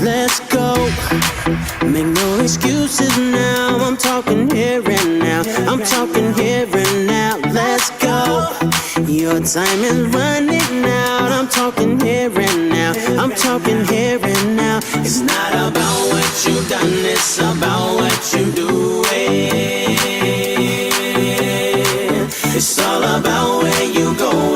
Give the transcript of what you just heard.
Let's go. Make no excuses now. I'm talking here and now. I'm talking here and now. Let's go. Your time is running out. I'm talking here and now. I'm talking here and now. It's not about what you've done, it's about what you doing. It's all about where you go.